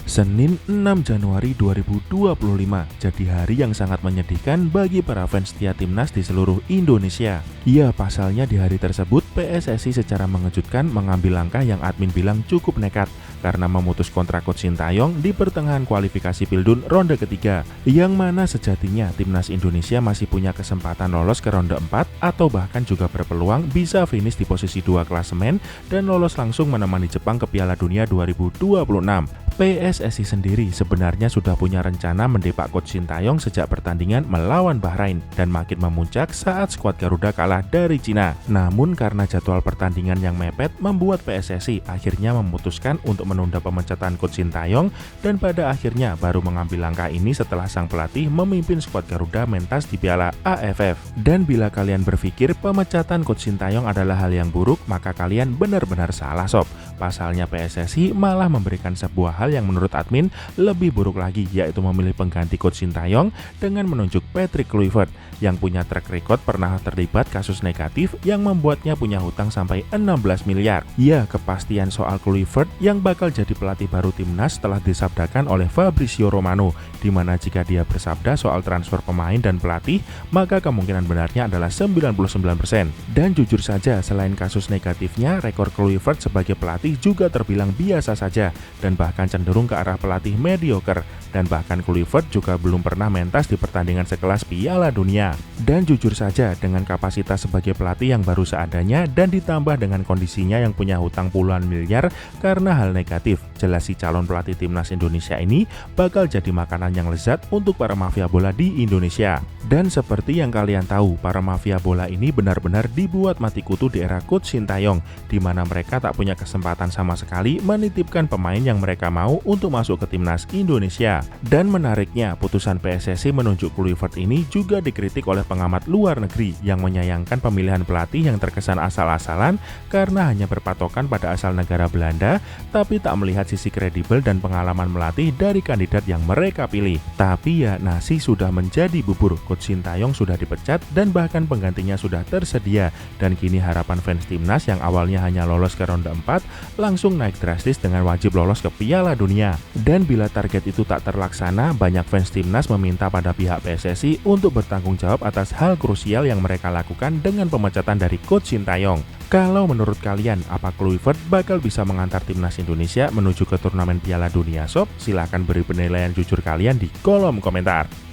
Senin 6 Januari 2025 jadi hari yang sangat menyedihkan bagi para fans setia timnas di seluruh Indonesia. Ya, pasalnya di hari tersebut PSSI secara mengejutkan mengambil langkah yang admin bilang cukup nekat karena memutus kontrak Coach Sintayong di pertengahan kualifikasi Pildun ronde ketiga, yang mana sejatinya timnas Indonesia masih punya kesempatan lolos ke ronde 4 atau bahkan juga berpeluang bisa finish di posisi 2 klasemen dan lolos langsung menemani Jepang ke Piala Dunia 2026. PSSI sendiri sebenarnya sudah punya rencana mendepak Coach Sintayong sejak pertandingan melawan Bahrain dan makin memuncak saat skuad Garuda kalah dari Cina. Namun karena jadwal pertandingan yang mepet membuat PSSI akhirnya memutuskan untuk menunda pemecatan Coach Sintayong dan pada akhirnya baru mengambil langkah ini setelah sang pelatih memimpin skuad Garuda mentas di Piala AFF. Dan bila kalian berpikir pemecatan Coach Sintayong adalah hal yang buruk, maka kalian benar-benar salah sob. Pasalnya PSSI malah memberikan sebuah hal yang menurut admin lebih buruk lagi, yaitu memilih pengganti Coach Sintayong dengan menunjuk Patrick Kluivert yang punya track record pernah terlibat kasus negatif yang membuatnya punya hutang sampai 16 miliar. Ya, kepastian soal Kluivert yang bakal jadi pelatih baru timnas telah disabdakan oleh Fabrizio Romano, di mana jika dia bersabda soal transfer pemain dan pelatih, maka kemungkinan benarnya adalah 99%. Dan jujur saja, selain kasus negatifnya, rekor Kluivert sebagai pelatih juga terbilang biasa saja dan bahkan cenderung ke arah pelatih mediocre, dan bahkan Kluivert juga belum pernah mentas di pertandingan sekelas Piala Dunia. Dan jujur saja, dengan kapasitas sebagai pelatih yang baru seadanya dan ditambah dengan kondisinya yang punya hutang puluhan miliar karena hal negatif, jelas si calon pelatih timnas Indonesia ini bakal jadi makanan yang lezat untuk para mafia bola di Indonesia. Dan seperti yang kalian tahu, para mafia bola ini benar-benar dibuat mati kutu di era Coach Sintayong, di mana mereka tak punya kesempatan sama sekali menitipkan pemain yang mereka mau untuk masuk ke timnas Indonesia. Dan menariknya, putusan PSSI menunjuk Kluivert ini juga dikritik oleh pengamat luar negeri yang menyayangkan pemilihan pelatih yang terkesan asal-asalan karena hanya berpatokan pada asal negara Belanda, tapi tak melihat sisi kredibel dan pengalaman melatih dari kandidat yang mereka pilih. Tapi ya, nasi sudah menjadi bubur. Coach Sintayong sudah dipecat dan bahkan penggantinya sudah tersedia, dan kini harapan fans timnas yang awalnya hanya lolos ke ronde 4 langsung naik drastis dengan wajib lolos ke Piala Dunia. Dan bila target itu tak terlaksana, banyak fans timnas meminta pada pihak PSSI untuk bertanggung jawab atas hal krusial yang mereka lakukan dengan pemecatan dari Coach Sintayong. Kalau menurut kalian, apa Kluivert bakal bisa mengantar timnas Indonesia menuju ke turnamen Piala Dunia sob? Silahkan beri penilaian jujur kalian di kolom komentar.